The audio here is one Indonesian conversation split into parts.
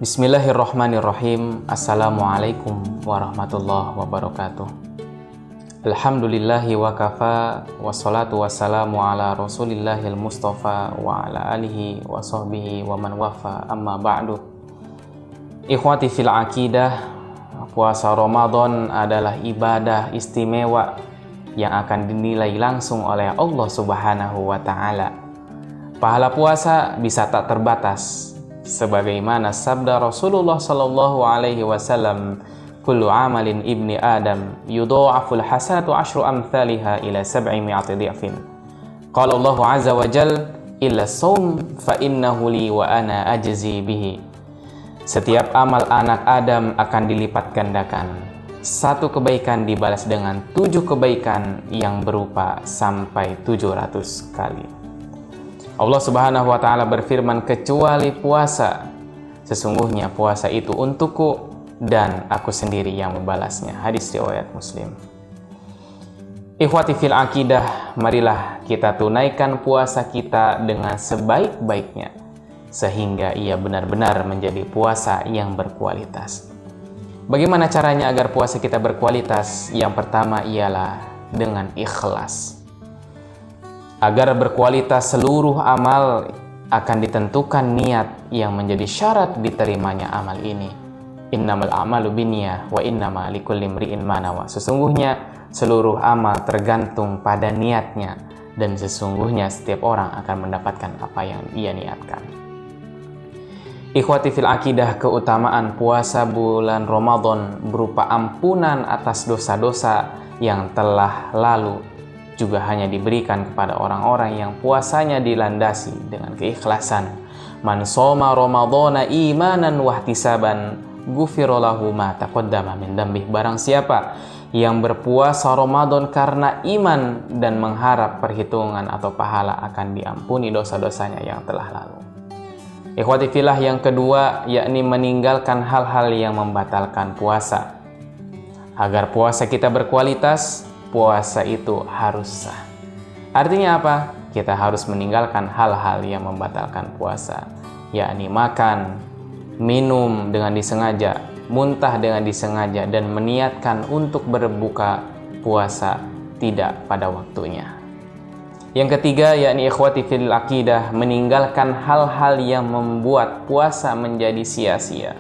Bismillahirrahmanirrahim. Assalamualaikum warahmatullahi wabarakatuh. Alhamdulillahi wa kafa, wassalatu wassalamu ala rasulillahil mustafa wa ala alihi wa sahbihi wa man wafa, amma ba'du. Ikhwati fil aqidah, puasa Ramadan adalah ibadah istimewa yang akan dinilai langsung oleh Allah Subhanahu wa ta'ala. Pahala puasa bisa tak terbatas, sebagaimana sabda Rasulullah sallallahu alaihi wasallam, kullu amalin ibni adam yudha'aful hasanatu asyru amthaliha ila 700 dhi'fin. Qala Allah azza wa jal, illa shaum fa innahu li wa ana ajzi bihi. Setiap amal anak Adam akan dilipat gandakan. Satu kebaikan dibalas dengan 7 kebaikan yang berupa sampai 700 kali. Allah Subhanahu wa ta'ala berfirman, kecuali puasa, sesungguhnya puasa itu untukku dan aku sendiri yang membalasnya. Hadis riwayat Muslim. Ikhwati fil aqidah, marilah kita tunaikan puasa kita dengan sebaik-baiknya, sehingga ia benar-benar menjadi puasa yang berkualitas. Bagaimana caranya agar puasa kita berkualitas? Yang pertama ialah dengan ikhlas. Agar berkualitas seluruh amal akan ditentukan niat yang menjadi syarat diterimanya amal ini. Innamal a'malu binniyah wa innama likulli imri'in ma nawa. Sesungguhnya seluruh amal tergantung pada niatnya, dan sesungguhnya setiap orang akan mendapatkan apa yang ia niatkan. Ikhwati fil aqidah, keutamaan puasa bulan Ramadan berupa ampunan atas dosa-dosa yang telah lalu juga hanya diberikan kepada orang-orang yang puasanya dilandasi dengan keikhlasan. Man shoma ramadhana imanan wahtisaban ghufira lahu ma taqaddama min dzambih. Barang siapa yang berpuasa Ramadan karena iman dan mengharap perhitungan atau pahala, akan diampuni dosa-dosanya yang telah lalu. Ikhwati fillah, yang kedua yakni meninggalkan hal-hal yang membatalkan puasa. Agar puasa kita berkualitas, puasa itu harus sah. Artinya apa? Kita harus meninggalkan hal-hal yang membatalkan puasa, yakni makan, minum dengan disengaja, muntah dengan disengaja, dan meniatkan untuk berbuka puasa tidak pada waktunya. Yang ketiga yakni ikhwati fil aqidah, meninggalkan hal-hal yang membuat puasa menjadi sia-sia.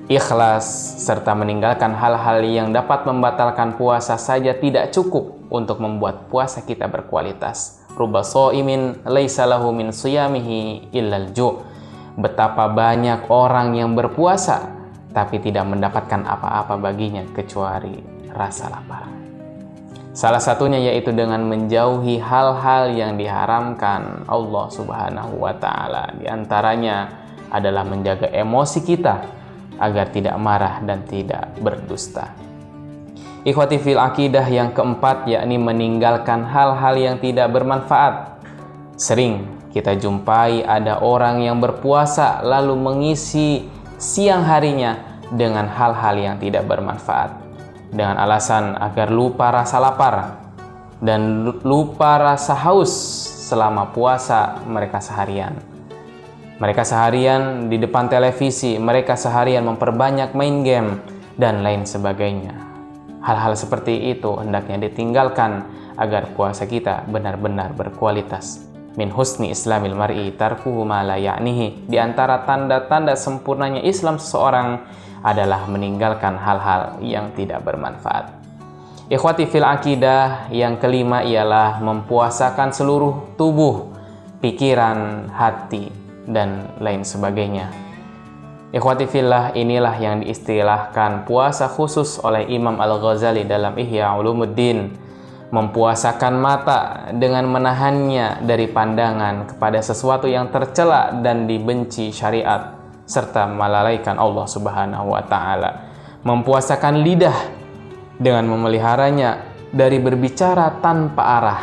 Ikhlas serta meninggalkan hal-hal yang dapat membatalkan puasa saja tidak cukup untuk membuat puasa kita berkualitas. Rubba shaimin laisa lahu min shiyamihi illal ju'. Betapa banyak orang yang berpuasa tapi tidak mendapatkan apa-apa baginya kecuali rasa lapar. Salah satunya yaitu dengan menjauhi hal-hal yang diharamkan Allah Subhanahu wa ta'ala. Di antaranya adalah menjaga emosi kita agar tidak marah dan tidak berdusta. Ikhwati fil aqidah, yang keempat yakni meninggalkan hal-hal yang tidak bermanfaat. Sering kita jumpai ada orang yang berpuasa lalu mengisi siang harinya dengan hal-hal yang tidak bermanfaat, dengan alasan agar lupa rasa lapar dan lupa rasa haus selama puasa mereka seharian. Mereka seharian di depan televisi, mereka seharian memperbanyak main game, dan lain sebagainya. Hal-hal seperti itu hendaknya ditinggalkan agar puasa kita benar-benar berkualitas. Min husni islamil mar'i tarkuhu ma la ya'nihi. Di antara tanda-tanda sempurnanya Islam seseorang adalah meninggalkan hal-hal yang tidak bermanfaat. Ikhwati fil aqidah, yang kelima ialah mempuasakan seluruh tubuh, pikiran, hati, dan lain sebagainya. Ikhwati fillah, inilah yang diistilahkan puasa khusus oleh Imam Al-Ghazali dalam Ihya Ulumuddin. Mempuasakan mata dengan menahannya dari pandangan kepada sesuatu yang tercela dan dibenci syariat, serta melalaikan Allah Subhanahu wa ta'ala. Mempuasakan lidah dengan memeliharanya dari berbicara tanpa arah,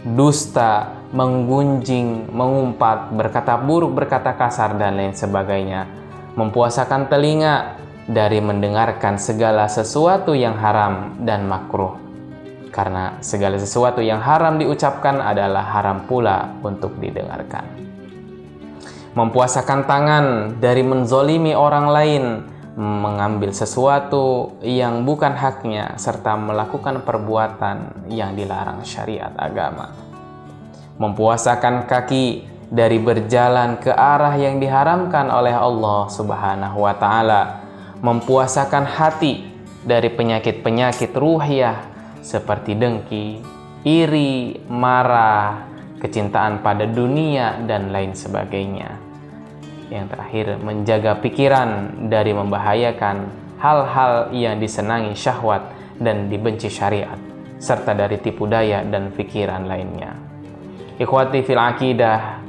dusta, menggunjing, mengumpat, berkata buruk, berkata kasar, dan lain sebagainya. Mempuasakan telinga dari mendengarkan segala sesuatu yang haram dan makruh, karena segala sesuatu yang haram diucapkan adalah haram pula untuk didengarkan. mempuasakan tangan dari menzolimi orang lain, mengambil sesuatu yang bukan haknya, serta melakukan perbuatan yang dilarang syariat agama. Mempuasakan kaki dari berjalan ke arah yang diharamkan oleh Allah Subhanahu wa Ta'ala. Mempuasakan hati dari penyakit-penyakit ruhiyah seperti dengki, iri, marah, kecintaan pada dunia, dan lain sebagainya. Yang terakhir, menjaga pikiran dari membahayakan hal-hal yang disenangi syahwat dan dibenci syariat, serta dari tipu daya dan pikiran lainnya. Ikhwati fil akidah,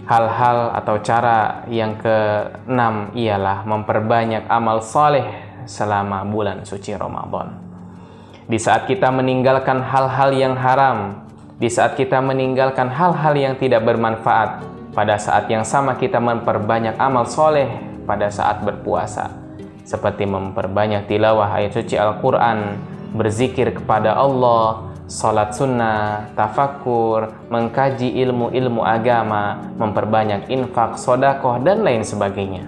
hal-hal atau cara yang keenam ialah memperbanyak amal saleh selama bulan suci Ramadan. Di saat kita meninggalkan hal-hal yang haram, di saat kita meninggalkan hal-hal yang tidak bermanfaat, pada saat yang sama kita memperbanyak amal soleh pada saat berpuasa, seperti memperbanyak tilawah ayat suci Al-Quran, berzikir kepada Allah, salat sunnah, tafakur, mengkaji ilmu-ilmu agama, memperbanyak infak, sodakoh, dan lain sebagainya.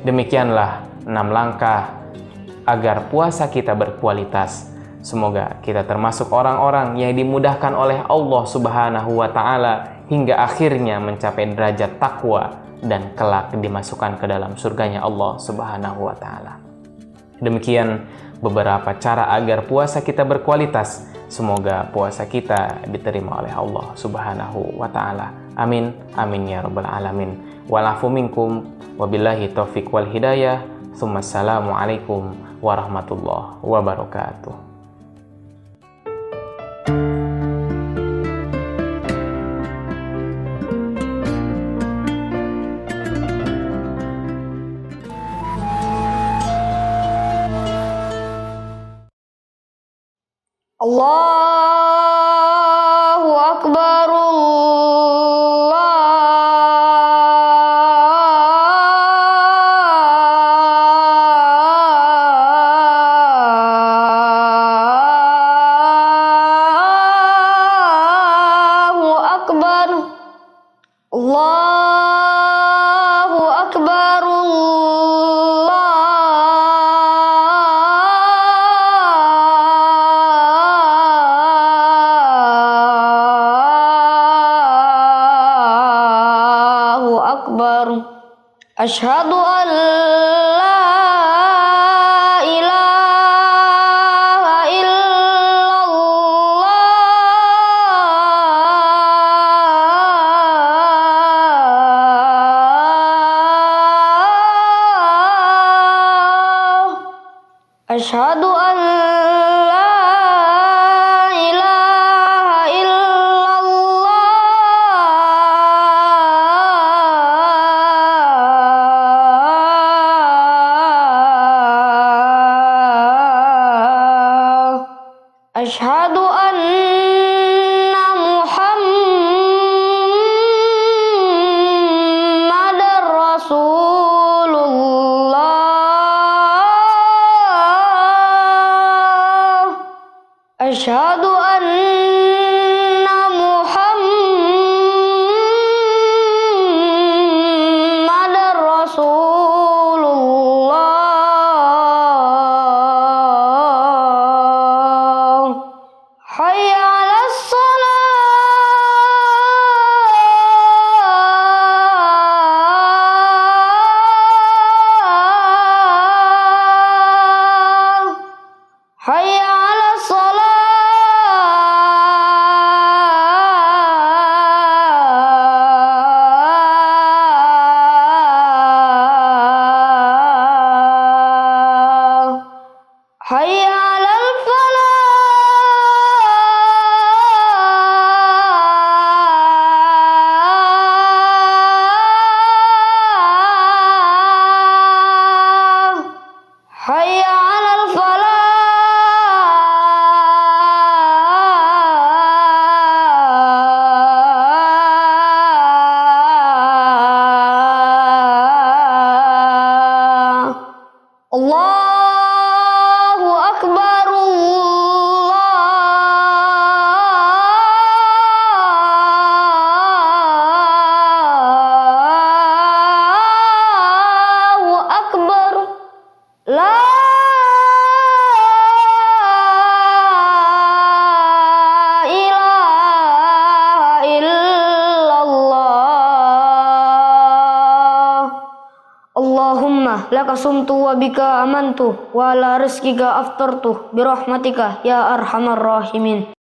Demikianlah 6 langkah agar puasa kita berkualitas. Semoga kita termasuk orang-orang yang dimudahkan oleh Allah Subhanahu wa Ta'ala hingga akhirnya mencapai derajat takwa dan kelak dimasukkan ke dalam surganya Allah Subhanahu wa Ta'ala. Demikian beberapa cara agar puasa kita berkualitas. Semoga puasa kita diterima oleh Allah Subhanahu wa Ta'ala. Amin, amin ya rabbal alamin. Walafu minkum, wabillahi taufiq wal hidayah. Assalamualaikum warahmatullahi wabarakatuh. Allahu Akbar, Allahu Akbar, Allahu Akbar, Asyhadu an la ilaha illallah. Asyhadu an la ilaha illallah. Asyhadu anna Muhammadar Rasulullah. Asyhadu anna Muhammadar Rasulullah. Hayya 'alas shalah. Hayya 'alas shalah. Hayya 'alal falah. Hayya 'alal falah. Allahu Akbar. Allahumma laka sumtu wa bika amantu wa ala rizkika aftartu birahmatika ya arhamar rahimin.